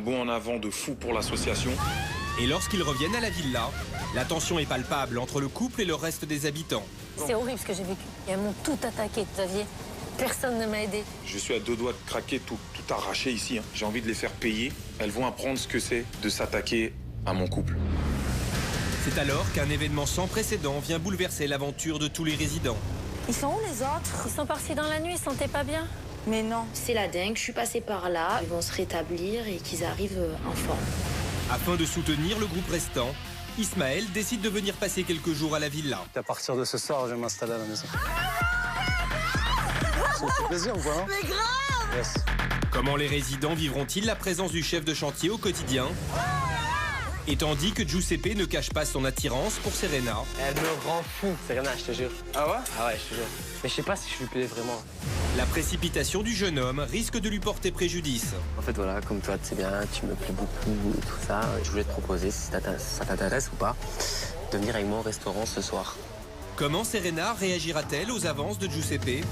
Bon en avant de fou pour l'association. Et lorsqu'ils reviennent à la villa, la tension est palpable entre le couple et le reste des habitants. C'est horrible ce que j'ai vécu. Elles m'ont tout attaqué, Xavier. Personne ne m'a aidé. Je suis à deux doigts de craquer, tout arracher ici. J'ai envie de les faire payer. Elles vont apprendre ce que c'est de s'attaquer à mon couple. C'est alors qu'un événement sans précédent vient bouleverser l'aventure de tous les résidents. Ils sont où les autres? Ils sont partis dans la nuit, ils se sentaient pas bien. Mais non. C'est la dingue, je suis passée par là. Ils vont se rétablir et qu'ils arrivent en forme. Afin de soutenir le groupe restant, Ismaël décide de venir passer quelques jours à la villa. À partir de ce soir, je vais m'installer à la maison. Ça vous fait plaisir ou pas? Mais grave! Yes. Comment les résidents vivront-ils la présence du chef de chantier au quotidien? Et tandis que Giuseppe ne cache pas son attirance pour Serena. Elle me rend fou, Serena, je te jure. Ah ouais? Ah ouais, je te jure. Mais je sais pas si je lui plais vraiment. La précipitation du jeune homme risque de lui porter préjudice. En fait, voilà, comme toi, tu sais bien, tu me plais beaucoup et tout ça. Je voulais te proposer, si ça t'intéresse ou pas, de venir avec moi au restaurant ce soir. Comment Serena réagira-t-elle aux avances de Giuseppe?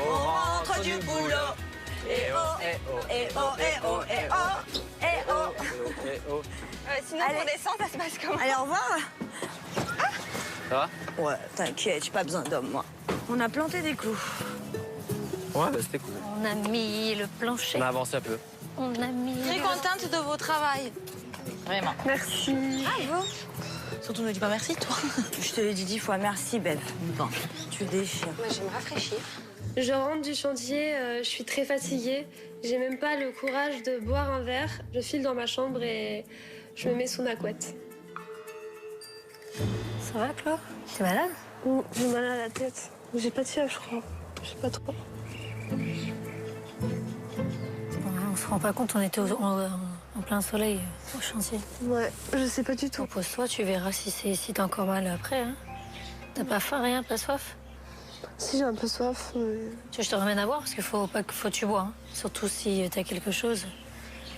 On rentre du boulot. Eh oh, eh oh, eh oh, eh oh, eh oh, eh oh. Sinon, Allez. pour descendre, ça se passe comment? Allez, au revoir. Ça va? Ouais, t'inquiète, j'ai pas besoin d'homme, moi. On a planté des clous. Ouais, bah c'était cool. On a mis le plancher. On a avancé un peu. On a mis... Très contente de vos travail. Vraiment. Merci. Bravo. Surtout ne dis pas merci, toi. Je te l'ai dit 10 fois, merci, Belle. Bon, tu déchires. Moi, je vais me rafraîchir. Je rentre du chantier, je suis très fatiguée. J'ai même pas le courage de boire un verre. Je file dans ma chambre et je me mets sous ma couette. Ça va, Claude? T'es malade? J'ai mal à la tête. J'ai pas de fièvre, je crois. Je sais pas trop. On se rend pas compte, on était en plein soleil au chantier. Ouais, je sais pas du tout. Repose-toi, tu verras si t'as encore mal après. Hein. T'as pas faim, rien, pas soif? Si j'ai un peu soif, mais... Tu veux que je te ramène à boire? Parce qu'il faut que tu bois. Hein. Surtout si t'as quelque chose.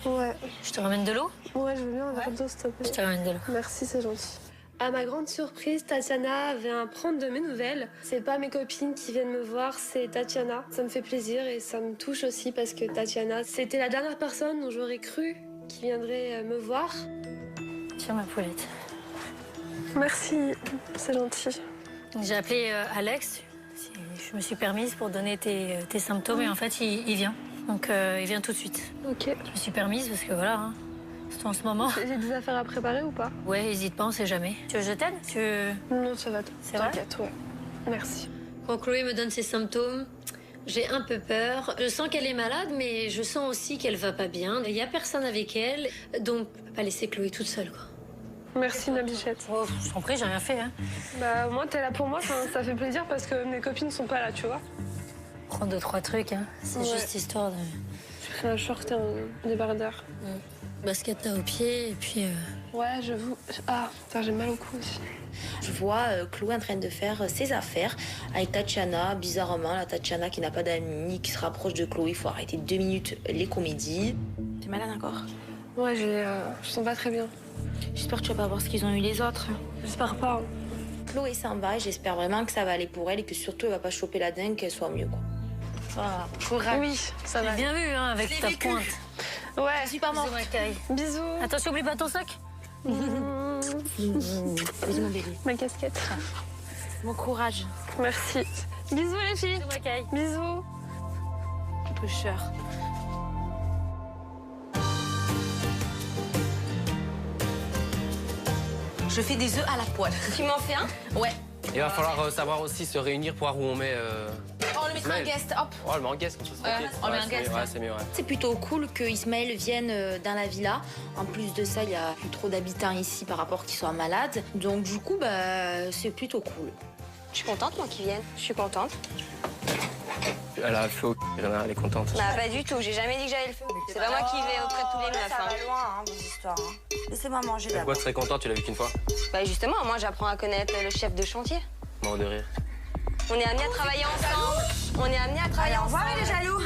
Ouais. Je te ramène de l'eau? Ouais, je veux bien un verre d'eau, s'il te plaît. Je te ramène de l'eau. Merci, c'est gentil. À ma grande surprise, Tatiana vient prendre de mes nouvelles. C'est pas mes copines qui viennent me voir, c'est Tatiana. Ça me fait plaisir et ça me touche aussi parce que Tatiana, c'était la dernière personne dont j'aurais cru qui viendrait me voir. Tiens, ma poulette. Merci, c'est gentil. J'ai appelé Alex. Je me suis permise pour donner tes symptômes et en fait, il vient. Donc, il vient tout de suite. Ok. Je me suis permise parce que voilà, hein, surtout en ce moment. J'ai des affaires à préparer ou pas? Ouais, hésite pas, on sait jamais. Tu veux que je t'aide? Non, ça va. C'est vrai? T'inquiète, ouais. Merci. Quand Chloé me donne ses symptômes, j'ai un peu peur. Je sens qu'elle est malade, mais je sens aussi qu'elle va pas bien. Il y a personne avec elle, donc on peut pas laisser Chloé toute seule, quoi. Merci, Nabichette. Oh, je t'en prie, j'ai rien fait, hein. Bah, au moins, t'es là pour moi, ça fait plaisir parce que mes copines sont pas là, tu vois. Prends 2-3 trucs, hein. C'est Ouais. juste histoire de... J'ai pris un short et un débardeur. Basket à au pied, et puis... Ouais, j'avoue. Ah, putain, j'ai mal au cou aussi. Je vois Chloé en train de faire ses affaires avec Tatiana. Bizarrement, la Tatiana qui n'a pas d'amis, qui se rapproche de Chloé. Il faut arrêter 2 minutes les comédies. T'es malade encore? Ouais, je sens pas très bien. J'espère que tu vas pas voir ce qu'ils ont eu les autres. J'espère pas. Hein. Chloé s'en va et j'espère vraiment que ça va aller pour elle et que surtout elle va pas choper la dingue, qu'elle soit mieux, quoi. Voilà, courage. Oui, ça va. J'ai bien vu, hein, avec ta pointe. Ouais. Je suis pas morte. Bisous. Attention, oublie pas ton sac. Vas-y, mon bébé. Ma casquette. Bon courage. Merci. Bisous, les filles. Bisous. Pusher. Je fais des œufs à la poêle. Tu m'en fais un? Ouais. Il va falloir savoir aussi se réunir pour voir où on met... On le mettra en Ismaël. guest, hop. Oh, on le met en guest, comme ça, c'est Ouais, ok. on le met en c'est guest, mieux, ouais. ouais, c'est mieux, ouais. C'est plutôt cool que Ismaël vienne dans la villa. En plus de ça, il y a plus trop d'habitants ici par rapport qu'ils soient malades. Donc du coup, bah, c'est plutôt cool. Je suis contente, moi, qu'ils viennent. Je suis contente. Elle a le feu au Serena, elle est contente. Bah, pas du tout. J'ai jamais dit que j'avais le feu. C'est pas moi qui vais auprès de tous les meufs. Ça hein. va loin, hein, vos histoires. Hein. Laissez-moi manger Pourquoi d'abord. tu serais contente, tu l'as vu qu'une fois? Bah, justement, moi, j'apprends à connaître le chef de chantier. Mort de rire. On est amenés à travailler ensemble. On est amenés à travailler Allez, au revoir, ensemble. les jaloux.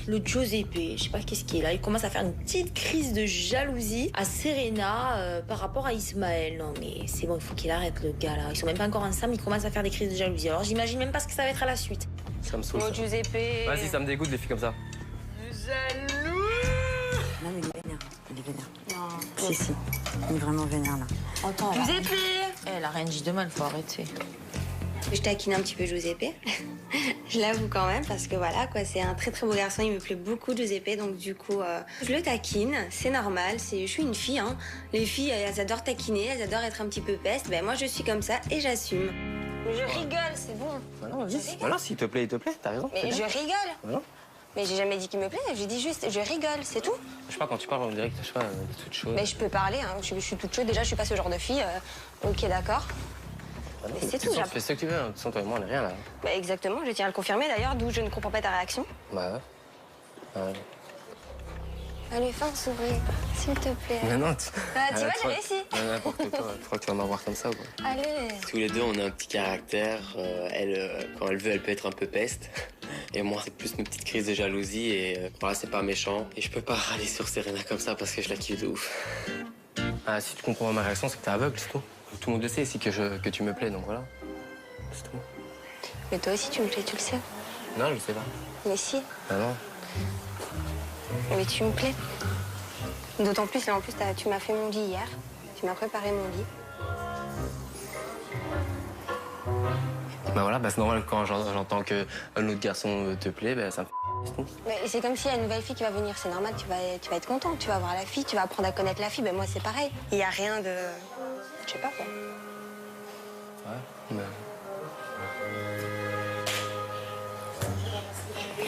Le Giuseppe, je sais pas qu'est-ce qu'il est là, il commence à faire une petite crise de jalousie à Serena par rapport à Ismaël. Non mais c'est bon, il faut qu'il arrête le gars là. Ils sont même pas encore ensemble, il commence à faire des crises de jalousie. Alors j'imagine même pas ce que ça va être à la suite. Ça me saoule. Oh, Giuseppe. Vas-y, ça me dégoûte des filles comme ça. Jaloux. Non, mais il est vénère. Il est vénère. Non. Si. Il est vraiment vénère, là. Attends, Giuseppe. elle a rien dit de mal, faut arrêter. Je taquine un petit peu Giuseppe. Je l'avoue quand même parce que voilà quoi, c'est un très très beau garçon, il me plaît beaucoup Giuseppe, donc du coup je le taquine, c'est normal, je suis une fille hein. Les filles elles adorent taquiner, elles adorent être un petit peu peste, ben moi je suis comme ça et j'assume. Je rigole, c'est bon. Voilà, s'il te plaît, t'as raison. Mais je rigole. Voilà. Mais j'ai jamais dit qu'il me plaît, j'ai dit juste je rigole, c'est tout. Je sais pas, quand tu parles, on dirait que je sais pas, toute chose. Mais je peux parler, hein. Je suis toute chaude, déjà je suis pas ce genre de fille, ok d'accord. Ah non, Mais c'est tout, tu fais ce que tu veux, hein. De toute façon, toi et moi, on est rien là. Bah exactement, je tiens à le confirmer d'ailleurs, d'où je ne comprends pas ta réaction. Bah ouais. Allez, fais un sourire, s'il te plaît. Mais non, Ah, tu vois, j'ai réussi. N'importe quoi, tu crois que tu vas m'avoir comme ça ou quoi? Allez. Tous les deux, on a un petit caractère. Elle, quand elle veut, elle peut être un peu peste. Et moi, c'est plus une petite crise de jalousie. Et voilà, c'est pas méchant. Et je peux pas râler sur Serena comme ça parce que je la kiffe de ouf. Ah, si tu comprends ma réaction, c'est que t'es aveugle, c'est tout. Tout le monde le sait ici que tu me plais, donc voilà. C'est tout. Mais toi aussi, tu me plais, tu le sais. Non, je le sais pas. Mais si. Ah non. Mais tu me plais. D'autant plus, là, en plus, tu m'as fait mon lit hier. Tu m'as préparé mon lit. Bah voilà, bah c'est normal quand j'entends qu'un autre garçon te plaît, bah ça me fait tout. Mais c'est comme s'il y a une nouvelle fille qui va venir, c'est normal, tu vas être contente, tu vas voir la fille, tu vas apprendre à connaître la fille. Ben moi, c'est pareil. Il n'y a rien de... Je sais pas quoi. Ouais,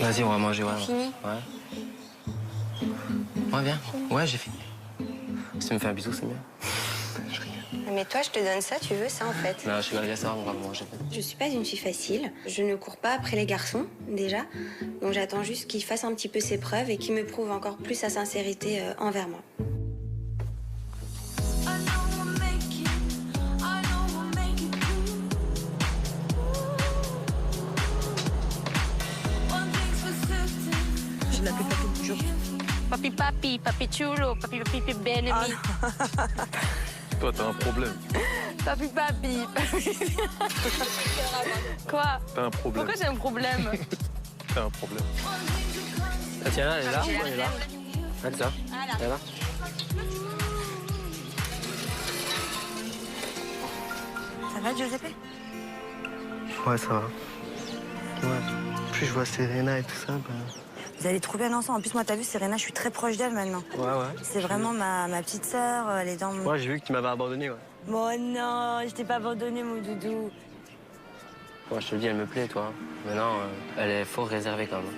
Vas-y, on va manger, ouais. Fini? Ouais. Ouais, viens. Ouais, j'ai fini. Si tu me fais un bisou, c'est mieux. Je rigole. Mais toi, je te donne ça, tu veux ça, en fait. Non, je rigole, ça, on va manger. Je suis pas une fille facile. Je ne cours pas après les garçons, déjà. Donc j'attends juste qu'il fasse un petit peu ses preuves et qu'il me prouve encore plus sa sincérité envers moi. Je l'appelle Papi du jour. Papi chulo, papi bien aimé. Toi, t'as un problème. Papi. Quoi? T'as un problème. Pourquoi j'ai un problème? T'as un problème. Tiens, elle est là, elle est là. Elle est là. Elle est là. Ça va, Giuseppe? Ouais, ça va. Ouais. Puis je vois Serena et tout ça, bah... Vous allez trop bien ensemble. En plus, moi, t'as vu, Serena, je suis très proche d'elle maintenant. Ouais. C'est vraiment ma petite sœur, elle est dans mon... Ouais, j'ai vu que tu m'avais abandonné, ouais. Bon, non, je t'ai pas abandonné, mon doudou. Moi, je te le dis, elle me plaît, toi. Maintenant, elle est fort réservée quand même.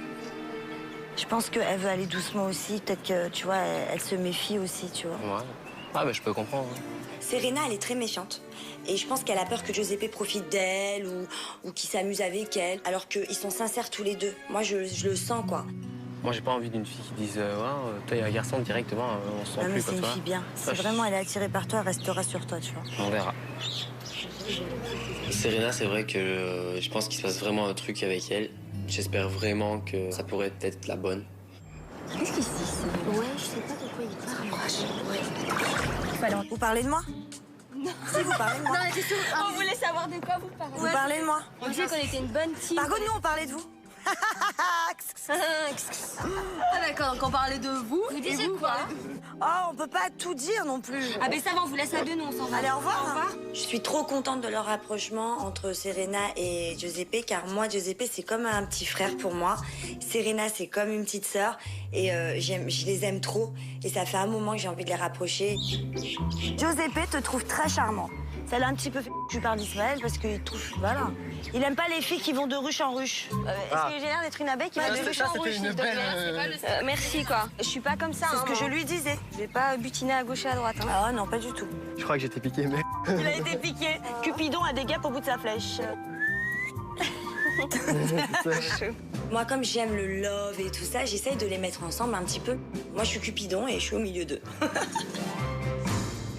Je pense qu'elle veut aller doucement aussi. Peut-être que, tu vois, elle se méfie aussi, tu vois. Ouais. Ah, bah, je peux comprendre. Serena, elle est très méfiante. Et je pense qu'elle a peur que Giuseppe profite d'elle ou qu'il s'amuse avec elle. Alors qu'ils sont sincères tous les deux. Moi, je le sens, quoi. Moi, j'ai pas envie d'une fille qui dise ouais, toi, il y a un garçon directement, on se sent Non, mais plus c'est comme une ça. fille bien. Si Ouais, vraiment elle est attirée par toi, elle restera sur toi, tu vois. On verra. Serena, c'est vrai que je pense qu'il se passe vraiment un truc avec elle. J'espère vraiment que ça pourrait être la bonne. Qu'est-ce qu'il se dit? Ouais, je sais pas de quoi il parle. Vous parlez de moi? Non. Si, vous parlez de moi. Non, c'est sûr. On voulait savoir de quoi vous parlez. Vous parlez de moi? On disait qu'on était une bonne team. Par contre, nous, on parlait de vous. Ah d'accord, qu'on parlait de vous. Vous disiez quoi? Oh, on peut pas tout dire non plus. Ah ben ça va, on vous laisse à deux, nous on s'en va. Allez, au revoir. Je suis trop contente de leur rapprochement entre Serena et Giuseppe, car moi, Giuseppe, c'est comme un petit frère pour moi. Serena, c'est comme une petite sœur. Et je les aime trop. Et ça fait un moment que j'ai envie de les rapprocher. Giuseppe te trouve très charmant. Ça l'a un petit peu fait que tu parles d'Ismaël parce qu'il trouve... Voilà. Il aime pas les filles qui vont de ruche en ruche. Est-ce que j'ai l'air d'être une abeille qui va de ruche en ruche, s'il te plaît? Merci, quoi. Je suis pas comme ça. C'est ce que moi. je lui disais. Je vais pas butiner à gauche et à droite. Hein. Ah non, pas du tout. Je crois que j'étais piqué, mais... Il a été piqué. Cupidon a des guêpes au bout de sa flèche. Moi, comme j'aime le love et tout ça, j'essaye de les mettre ensemble un petit peu. Moi, je suis Cupidon et je suis au milieu d'eux.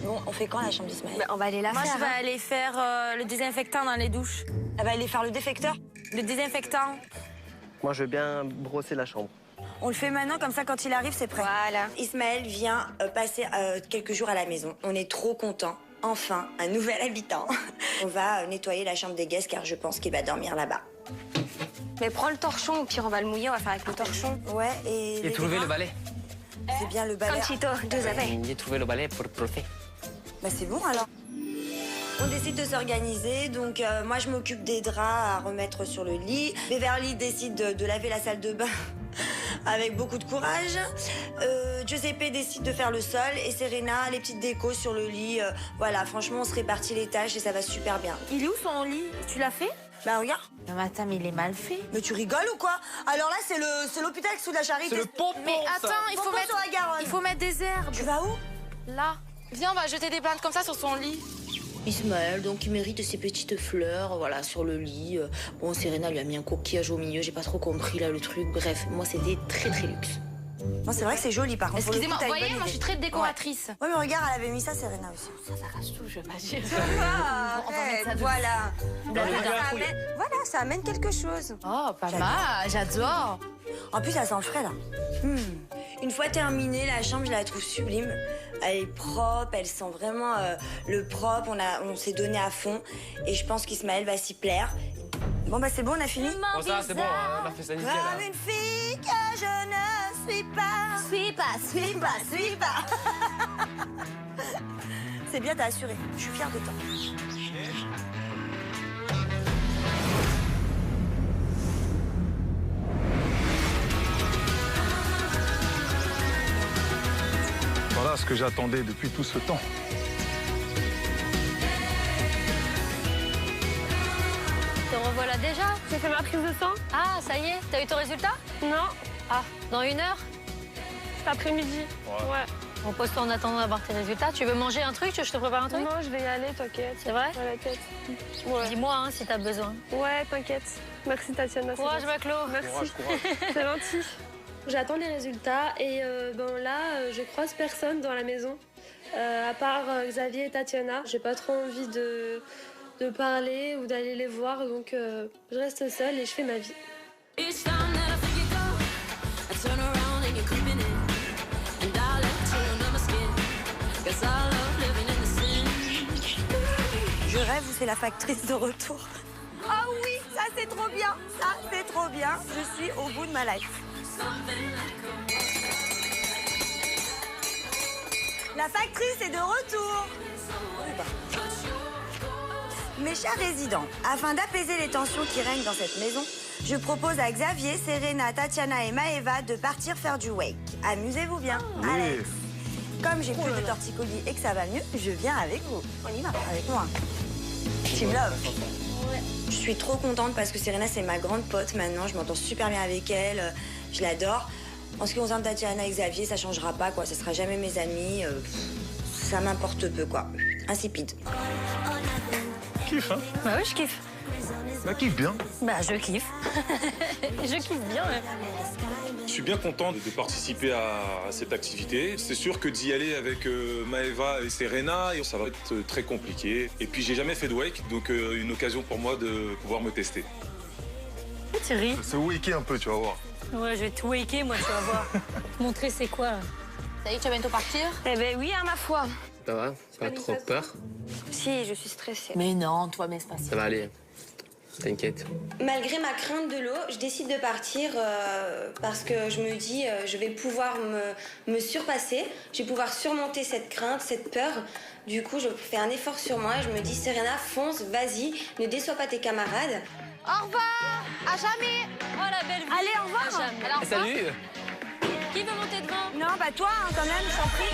Bon, on fait quand la chambre d'Ismaël? On va aller la Moi faire. je vais aller faire le désinfectant dans les douches. Elle va aller faire le défecteur. Le désinfectant. Moi, je veux bien brosser la chambre. On le fait maintenant, comme ça, quand il arrive, c'est prêt. Voilà. Ismaël vient passer quelques jours à la maison. On est trop contents. Enfin, un nouvel habitant. On va nettoyer la chambre des guests, car je pense qu'il va dormir là-bas. Mais prends le torchon, au pire on va le mouiller, on va faire avec le torchon. Ouais, et... J'ai trouvé le balai. C'est bien le balai. Conchito, J'ai trouvé le balai pour protéger. Bah c'est bon alors. On décide de s'organiser, donc moi je m'occupe des draps à remettre sur le lit. Beverly décide de laver la salle de bain avec beaucoup de courage. Giuseppe décide de faire le sol et Serena les petites décos sur le lit. Voilà, franchement on se répartit les tâches et ça va super bien. Il est où son lit? Tu l'as fait? Bah regarde. Non mais attends, mais il est mal fait. Mais tu rigoles ou quoi? Alors là c'est l'hôpital sous la Charité. C'est le pompon. Mais attends, Pompon sur la Garonne. il faut mettre des herbes. Tu vas où? Là. Viens, on va jeter des plantes comme ça sur son lit. Ismaël, donc il mérite ses petites fleurs, voilà, sur le lit. Bon, Serena lui a mis un coquillage au milieu, j'ai pas trop compris là le truc. Bref, moi c'était très luxe. Non, c'est vrai que c'est joli par contre. Excusez-moi, vous voyez, moi je suis très décoratrice. Ouais, mais regarde, elle avait mis ça, Serena aussi. Ça reste tout, je veux pas dire. On va mettre ça voilà. Voilà, ça amène quelque chose. Oh, pas mal, j'adore. En plus, ça sent frais, là. Une fois terminée, la chambre, je la trouve sublime. Elle est propre, elle sent vraiment le propre. On s'est donné à fond. Et je pense qu'Ismaël va s'y plaire. Bon, bah c'est bon, on a fini. Bon, ça, c'est bon, on a fait ça nickel. Comme une fille que je ne suis pas. Suis pas. C'est bien, t'as assuré. Je suis fière de toi. Voilà ce que j'attendais depuis tout ce temps. Te revoilà déjà? J'ai fait ma prise de sang? Ah, ça y est, t'as eu ton résultat? Non, Ah, dans 1 heure? cet après-midi. Ouais. On pose-toi en attendant d'avoir tes résultats. Tu veux manger un truc? Je te prépare un truc? Non, je vais y aller, t'inquiète. C'est vrai? Dans la tête. Ouais. Dis-moi hein, si t'as besoin. Ouais, t'inquiète. Merci Tatiana. c'est Courage, gentil. Maclo. Merci. C'est gentil. J'attends les résultats et je croise personne dans la maison. À part Xavier et Tatiana. J'ai pas trop envie de parler ou d'aller les voir, donc je reste seule et je fais ma vie. Je rêve où c'est la factrice de retour. Ah oui, ça c'est trop bien. Ça c'est trop bien. Je suis au bout de ma life. La factrice est de retour. Mes chers résidents, afin d'apaiser les tensions qui règnent dans cette maison, je propose à Xavier, Serena, Tatiana et Maëva de partir faire du wake. Amusez-vous bien. Alex. Comme j'ai plus de torticolis et que ça va mieux, je viens avec vous. On y va, avec moi. Team Love. Je suis trop contente parce que Serena, c'est ma grande pote maintenant. Je m'entends super bien avec elle. Je l'adore. En ce qui concerne Tatiana et Xavier, ça changera pas, quoi. Ça sera jamais mes amis. Ça m'importe peu, quoi. Insipide. Kiffe, hein? Bah oui, je kiffe. Bah, kiffe bien. Bah, je kiffe. Je kiffe bien, ouais. Je suis bien content de participer à cette activité. C'est sûr que d'y aller avec Maëva et Serena, ça va être très compliqué. Et puis, j'ai jamais fait de wake, donc une occasion pour moi de pouvoir me tester. Thierry. Se waker un peu, tu vas voir. Ouais, je vais te waker, moi, tu vas voir. Te montrer c'est quoi, là. Ça y est, tu vas bientôt partir? Eh ben oui, à ma foi. Ça va? Pas trop peur? Si, je suis stressée. Mais non, toi, mais c'est pas Ça va aller. T'inquiète. Malgré ma crainte de l'eau, je décide de partir parce que je me dis je vais pouvoir me surpasser, je vais pouvoir surmonter cette crainte, cette peur. Du coup, je fais un effort sur moi et je me dis Serena, fonce, vas-y, ne déçois pas tes camarades. Au revoir! À jamais! Oh, la belle vie. Allez, au revoir. À jamais. Alors, Salut! Qui veut monter devant? Non, bah toi, hein, quand même, je t'en prie.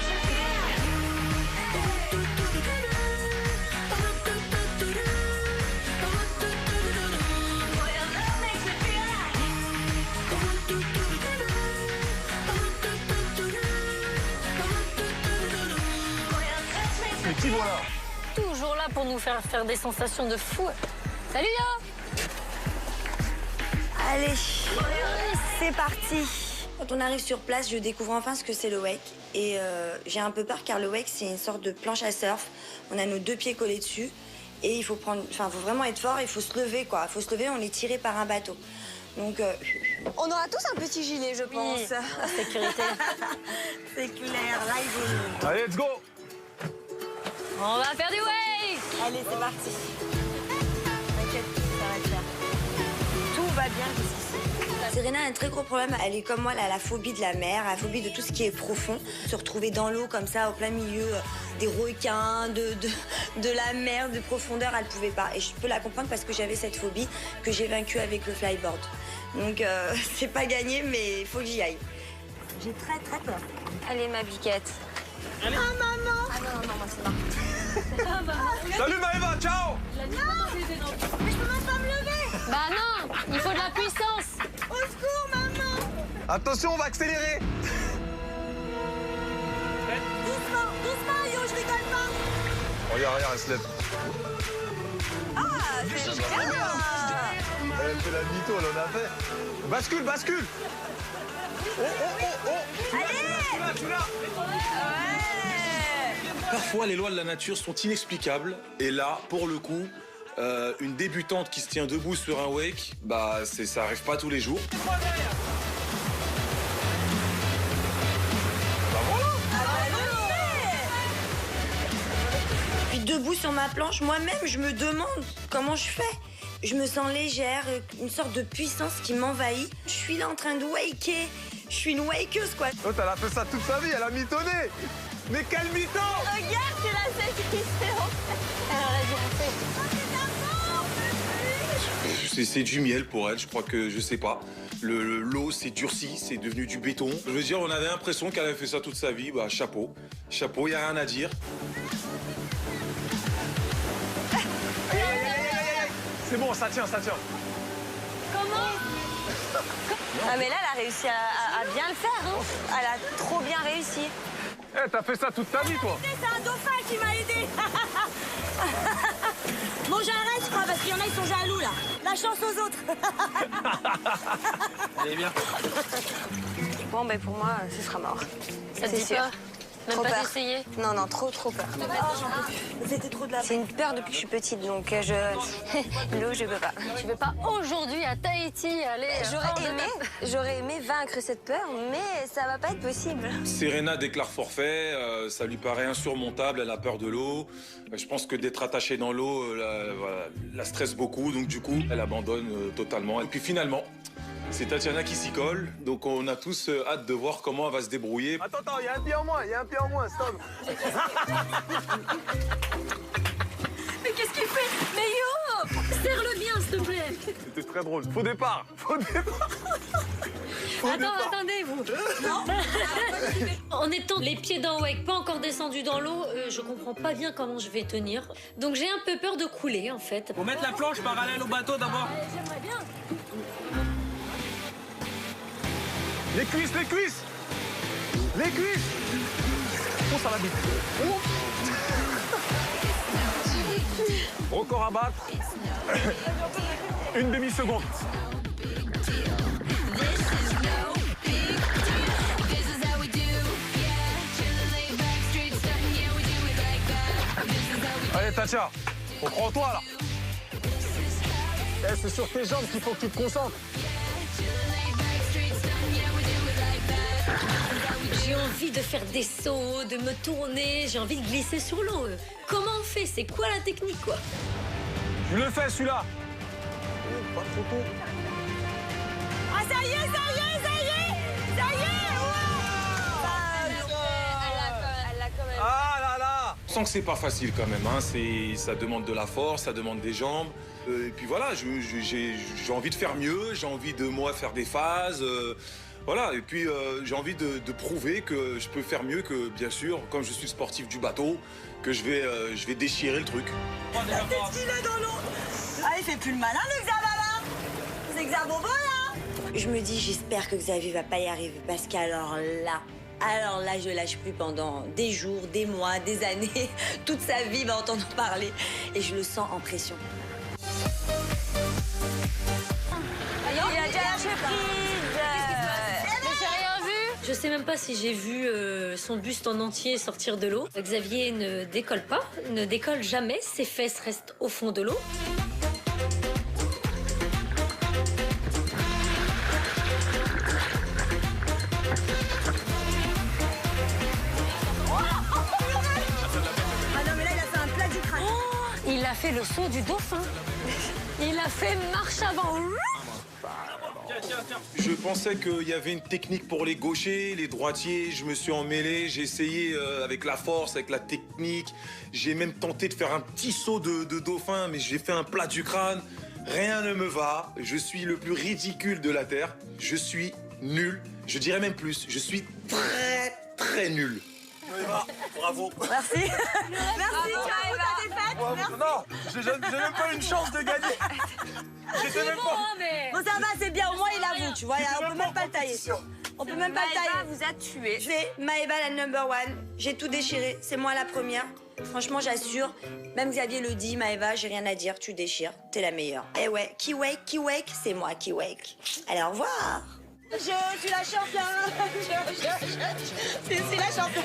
Mais qui voilà? Toujours là pour nous faire des sensations de fou. Salut, Yo! Allez, c'est parti. Quand on arrive sur place, je découvre enfin ce que c'est le wake. Et j'ai un peu peur car le wake, c'est une sorte de planche à surf. On a nos 2 pieds collés dessus. Et il faut vraiment être fort, il faut se lever, quoi. Il faut se lever, on est tiré par un bateau. Donc, on aura tous un petit gilet, je pense. Sécurité. C'est clair, là, il vaut. Allez, let's go. On va faire du wake. Allez, c'est parti. T'inquiète, ça va le faire. Tout va bien jusqu'ici. Serena a un très gros problème. Elle est comme moi, elle a la phobie de la mer, la phobie de tout ce qui est profond. Se retrouver dans l'eau comme ça, au plein milieu des requins, de la mer, de profondeur, elle pouvait pas. Et je peux la comprendre parce que j'avais cette phobie que j'ai vaincue avec le flyboard. Donc, c'est pas gagné, mais il faut que j'y aille. J'ai très, très peur. Allez, ma biquette. Ah, maman! Ah non, moi, c'est marrant. Salut Maëva, ciao. Non! Mais je peux même pas me lever! Bah non, il faut de la puissance. Au secours, maman! Attention, on va accélérer. Doucement, doucement, yo, je rigole pas! Regarde, elle se lève. Ah, c'est bien! Elle fait la mytho, elle en a fait. Bascule, bascule. Oh. Allez! Tu l'as. Parfois, les lois de la nature sont inexplicables. Et là, pour le coup, une débutante qui se tient debout sur un wake, bah, ça arrive pas tous les jours. Puis debout sur ma planche, moi-même, je me demande comment je fais. Je me sens légère, une sorte de puissance qui m'envahit. Je suis là en train de waker. Je suis une wakeuse, quoi. L'autre, elle a fait ça toute sa vie, elle a mitonné. Mais quel mytho! Regarde, c'est la seule qui se fait, en fait. Elle aurait dû en faire. C'est du miel pour elle, je crois que, je sais pas. L'eau s'est durcie, c'est devenu du béton. Je veux dire, on avait l'impression qu'elle avait fait ça toute sa vie. Bah, chapeau. Chapeau, y a rien à dire. C'est bon, ça tient. Comment? Ah, mais là, elle a réussi à bien le faire, hein. Elle a trop bien réussi. Eh, t'as fait ça toute ta vie, toi. C'est un dauphin qui m'a aidé. Bon, j'arrête, je crois, parce qu'il y en a, ils sont jaloux, là. La chance aux autres. Allez, bien. Bon, ben pour moi, ce sera mort. Ça te dit pas? Même Trop pas peur. d'essayer? Non, trop peur. C'était trop de la... C'est une peur depuis que je suis petite, donc l'eau, je peux pas. Tu veux pas aujourd'hui à Tahiti aller? J'aurais aimé vaincre cette peur, mais ça va pas être possible. Serena déclare forfait, ça lui paraît insurmontable, elle a peur de l'eau. Je pense que d'être attachée dans l'eau, la stresse beaucoup, donc du coup, elle abandonne totalement. Et puis finalement, c'est Tatiana qui s'y colle, donc on a tous hâte de voir comment elle va se débrouiller. Attends, il y a un pied en moins, stop. Mais qu'est-ce qu'il fait? Mais yo! Serre-le bien, s'il te plaît. C'était très drôle. Faux départ. Attendez, vous. En étant les pieds dans wake, pas encore descendu dans l'eau, je comprends pas bien comment je vais tenir. Donc j'ai un peu peur de couler, en fait. Faut mettre la planche parallèle au bateau d'abord. J'aimerais bien. Les cuisses. Oh, ça va vite. Record à battre. Une demi-seconde. Allez, Tatia, on prend toi là. C'est sur tes jambes qu'il faut que tu te concentres. J'ai envie de faire des sauts, de me tourner, j'ai envie de glisser sur l'eau. Comment on fait? C'est quoi la technique, quoi? Je le fais, celui-là. Oh, pas trop tôt. Ah, ça y est. Elle l'a quand même. Ah là là! Je sens que c'est pas facile quand même, hein. Ça demande de la force, ça demande des jambes. Et puis voilà, j'ai envie de faire mieux, j'ai envie de moi faire des phases. Voilà, et puis j'ai envie de prouver que je peux faire mieux que, bien sûr, comme je suis sportif du bateau, que je vais déchirer le truc. La tête qu'il a dans l'eau. Ah, il fait plus le malin, le Xababa. C'est Xabobo, là. Je me dis, j'espère que Xavier va pas y arriver, parce qu'alors là, je lâche plus pendant des jours, des mois, des années. Toute sa vie va entendre parler. Et je le sens en pression. Il y a déjà la surprise. J'ai rien vu. Je sais même pas si j'ai vu son buste en entier sortir de l'eau. Xavier ne décolle pas, ne décolle jamais. Ses fesses restent au fond de l'eau. fait le saut du dauphin. Il a fait marche avant. Je pensais qu'il y avait une technique pour les gauchers, les droitiers. Je me suis emmêlé, j'ai essayé avec la force, avec la technique. J'ai même tenté de faire un petit saut de dauphin, mais j'ai fait un plat du crâne. Rien ne me va. Je suis le plus ridicule de la Terre. Je suis nul. Je dirais même plus. Je suis très nul. Bravo. Merci. Merci, tu as eu ta défaite. Merci. Non, j'ai même pas une chance de gagner. J'étais même pas. Bon, ça va, c'est bien. Au moins, il avoue, tu vois. On peut même pas le tailler. On peut même pas le tailler. Maëva vous a tué. C'est Maëva la number one. J'ai tout déchiré. C'est moi la première. Franchement, j'assure. Même Xavier le dit, Maëva, j'ai rien à dire. Tu déchires. T'es la meilleure. Eh ouais, qui wake, c'est moi qui wake. Allez, au revoir. Je suis la championne. Je suis la championne.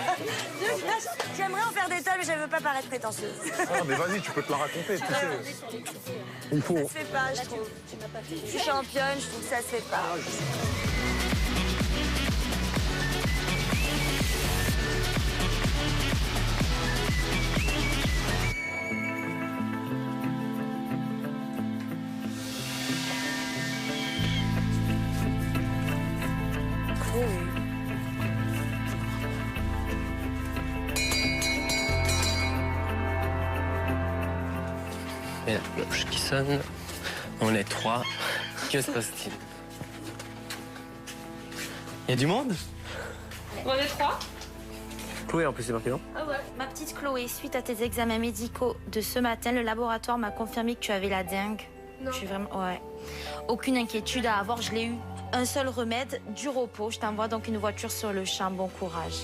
J'aimerais en faire des tonnes, mais je veux pas paraître prétentieuse. Non, mais vas-y, tu peux te la raconter, tu sais. Il faut. Ça se fait pas, je trouve. Je suis championne, je trouve que ça se fait pas. Et la cloche qui sonne. On est 3. Que se passe-t-il? Il y a du monde? On est 3. Chloé, en plus, c'est marqué, non? Ah ouais. Ma petite Chloé, suite à tes examens médicaux de ce matin, le laboratoire m'a confirmé que tu avais la dengue. Non. Je suis vraiment... Ouais. Aucune inquiétude à avoir, je l'ai eu. Un seul remède, du repos. Je t'envoie donc une voiture sur le champ. Bon courage.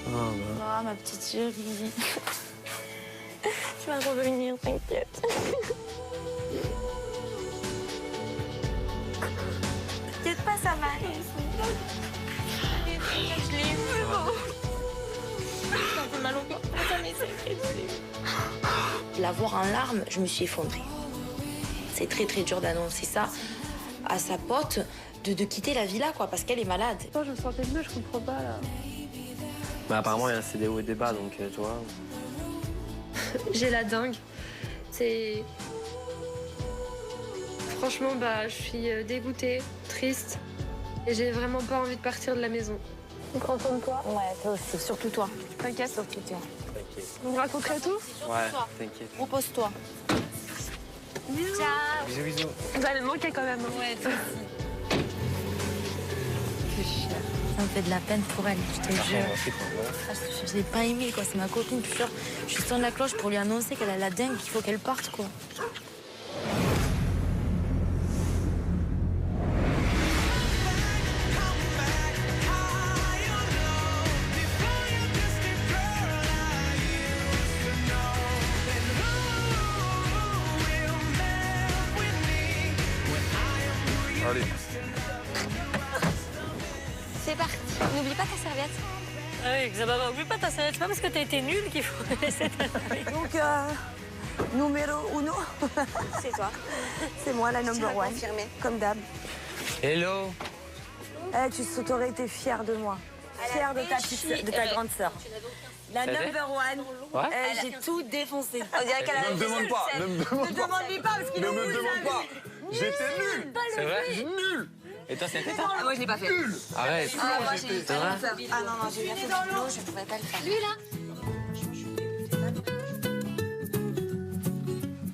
Oh, ma petite chérie. Tu vas revenir, t'inquiète. T'inquiète pas, ça va aller. Je l'ai eu. Ça fait mal au corps. La voir en larmes, je me suis effondrée. C'est très très dur d'annoncer ça à sa pote, de quitter la villa, quoi, parce qu'elle est malade. Attends, je me sentais mieux, je comprends pas, là. Bah, apparemment, il y a un CDO et débat, donc, tu vois. J'ai la dingue. C'est... Franchement, bah, je suis dégoûtée, triste. Et j'ai vraiment pas envie de partir de la maison. Tu te rends compte, toi? Ouais, toi aussi. Surtout toi. T'inquiète. Surtout toi. Vous me raconterez tout? Ouais, t'inquiète. Repose-toi. Ciao. Bisous, bisous. Vous allez me manquer quand même. Ouais, toi aussi. Ça me fait de la peine pour elle, je te jure. Je l'ai pas aimée, quoi. C'est ma copine, je te jure. Je sonne la cloche pour lui annoncer qu'elle a la dingue, qu'il faut qu'elle parte, quoi. Allez. C'est parti. N'oublie pas ta serviette. Ah oui, Xababa, oublie pas ta serviette. C'est pas parce que t'as été nulle qu'il faut laisser ta serviette. Donc, numéro uno. C'est toi. C'est moi, la number one. Confirmé. Comme d'hab. Hello. Tu aurais été fière de moi. Fière de ta grande sœur. La Ça fait number one. Ouais. J'ai tout défoncé. On dirait qu'elle a Ne me demande pas, ne me demande Ne pas. demande-lui pas parce qu'il Ne est me nul, demande pas. J'étais nul. C'est vrai? Nul. Et toi, c'était ça? Moi, je l'ai pas fait. Arrête. Ah, moi, j'ai eu C'est vrai? peur. Ah non, non, j'ai bien fait du boulot, je pouvais pas le faire. Lui, là.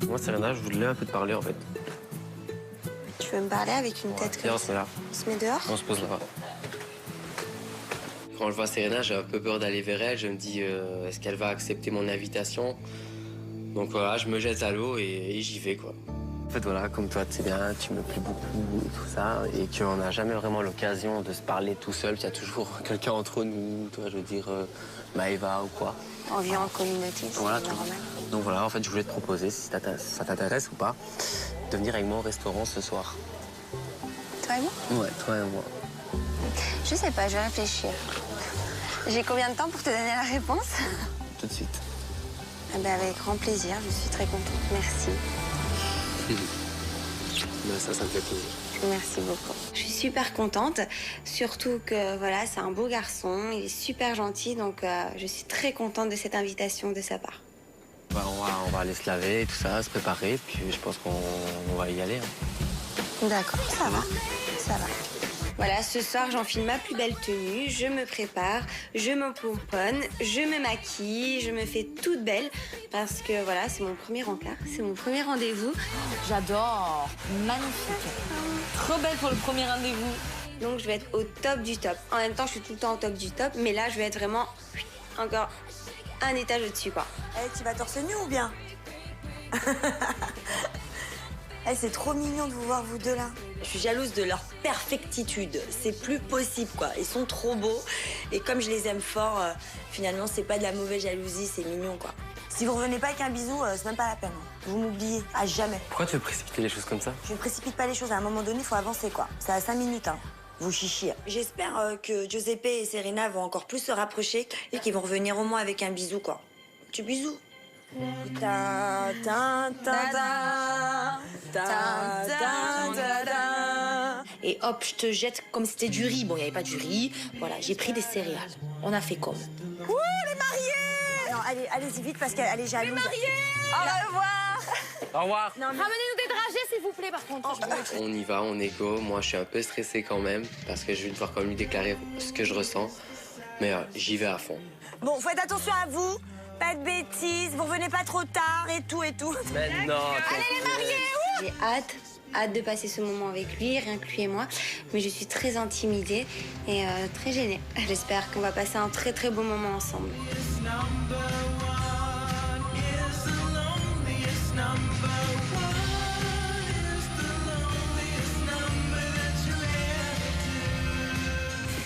Moi, Serena, je voulais un peu te parler, en fait. Tu veux me parler avec une tête Viens, comme on se met là. On se met dehors? On se pose là. Quand je vois Serena, j'ai un peu peur d'aller vers elle. Je me dis, est-ce qu'elle va accepter mon invitation? Donc voilà, je me jette à l'eau et j'y vais, quoi. En fait, voilà, comme toi, tu sais bien, tu me plais beaucoup et tout ça. Et qu'on n'a jamais vraiment l'occasion de se parler tout seul. Il y a toujours quelqu'un entre nous, toi, je veux dire, Maëva ou quoi. On vit en communauté, c'est Voilà, normal. donc voilà, en fait, je voulais te proposer, si ça t'intéresse ou pas, de venir avec moi au restaurant ce soir. Toi et moi? Ouais, toi et moi. Je sais pas, je vais réfléchir. J'ai combien de temps pour te donner la réponse? Tout de suite. Ah ben avec grand plaisir, je suis très contente. Merci. Ben, ça me fait plaisir. Merci beaucoup. Je suis super contente, surtout que voilà, c'est un beau garçon, il est super gentil, donc je suis très contente de cette invitation de sa part. On va aller se laver et tout ça, se préparer, puis je pense qu'on va y aller. D'accord, ça va, ça va. Voilà, ce soir, j'enfile ma plus belle tenue, je me prépare, je me pomponne, je me maquille, je me fais toute belle parce que voilà, c'est mon premier encart, c'est mon premier rendez-vous. J'adore, magnifique. Trop belle pour le premier rendez-vous. Donc je vais être au top du top. En même temps, je suis tout le temps au top du top, mais là, je vais être vraiment encore un étage au-dessus, quoi. Tu vas torse nu ou bien? C'est trop mignon de vous voir, vous deux, là. Je suis jalouse de leur perfectitude. C'est plus possible, quoi. Ils sont trop beaux. Et comme je les aime fort, finalement, c'est pas de la mauvaise jalousie, c'est mignon, quoi. Si vous revenez pas avec un bisou, c'est même pas la peine. Vous m'oubliez, à jamais. Pourquoi tu veux précipiter les choses comme ça? Je ne précipite pas les choses. À un moment donné, il faut avancer, quoi. C'est à 5 minutes, hein. Vous chichiez. J'espère que Giuseppe et Serena vont encore plus se rapprocher et qu'ils vont revenir au moins avec un bisou, quoi. Petit bisou. Ta ta ta ta ta ta ta. Et hop, je te jette comme si c'était du riz. Bon, il n'y avait pas du riz. Voilà, j'ai pris des céréales. On a fait comme. Ouh, les mariés! Non, allez-y vite parce qu'elle est jalouse. Les mariés! Au revoir! Au revoir. Ramenez-nous des dragées, s'il vous plaît, par contre. On y va, on est go. Moi, je suis un peu stressé quand même parce que je vais devoir quand même lui déclarer ce que je ressens. Mais j'y vais à fond. Bon, faites attention à vous. Pas de bêtises, vous revenez pas trop tard et tout et tout. Mais non. Allez les mariés! J'ai hâte de passer ce moment avec lui, rien que lui et moi. Mais je suis très intimidée et très gênée. J'espère qu'on va passer un très très beau moment ensemble.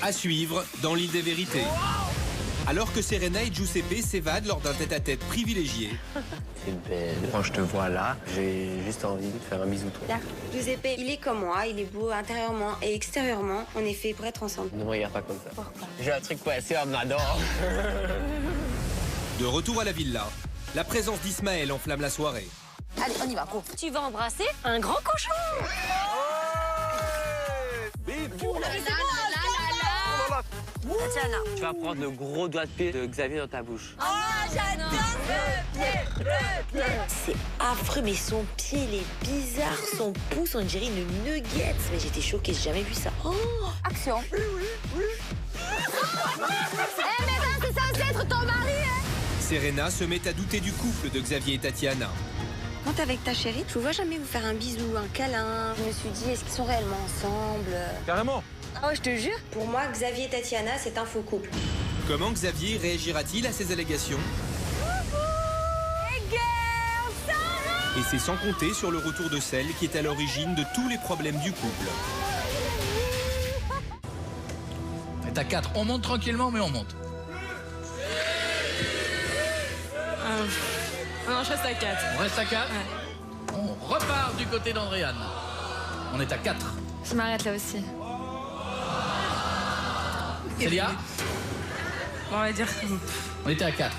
À suivre dans l'île des vérités. Alors que Serena et Giuseppe s'évadent lors d'un tête-à-tête privilégié. C'est belle. Quand je te vois là, j'ai juste envie de faire un bisou, toi. Là, Giuseppe, il est comme moi, il est beau intérieurement et extérieurement. On est fait pour être ensemble. Ne me regarde pas comme ça. J'ai un truc coincé, on m'adore. De retour à la villa, la présence d'Ismaël enflamme la soirée. Allez, on y va, go. Tu vas embrasser un grand cochon. Tatiana. Tu vas prendre le gros doigt de pied de Xavier dans ta bouche. Oh, j'adore le pied. C'est affreux, mais son pied, il est bizarre. Son pouce, on dirait une nuggets. Mais j'étais choquée, j'ai jamais vu ça. Oh, action. Eh, mais c'est censé être ton mari, hein? Serena se met à douter du couple de Xavier et Tatiana. Quand t'es avec ta chérie, je vous vois jamais vous faire un bisou, un câlin. Je me suis dit, est-ce qu'ils sont réellement ensemble? Carrément. Oh, je te jure. Pour moi, Xavier et Tatiana, c'est un faux couple. Comment Xavier réagira-t-il à ces allégations? Et c'est sans compter sur le retour de celle qui est à l'origine de tous les problèmes du couple. On est à 4. On monte tranquillement, mais on monte. Non, je reste à 4. On reste à 4. Ouais. On repart du côté d'Andréane. On est à 4. Je m'arrête là aussi. Célia? Bon, on va dire. On était à 4.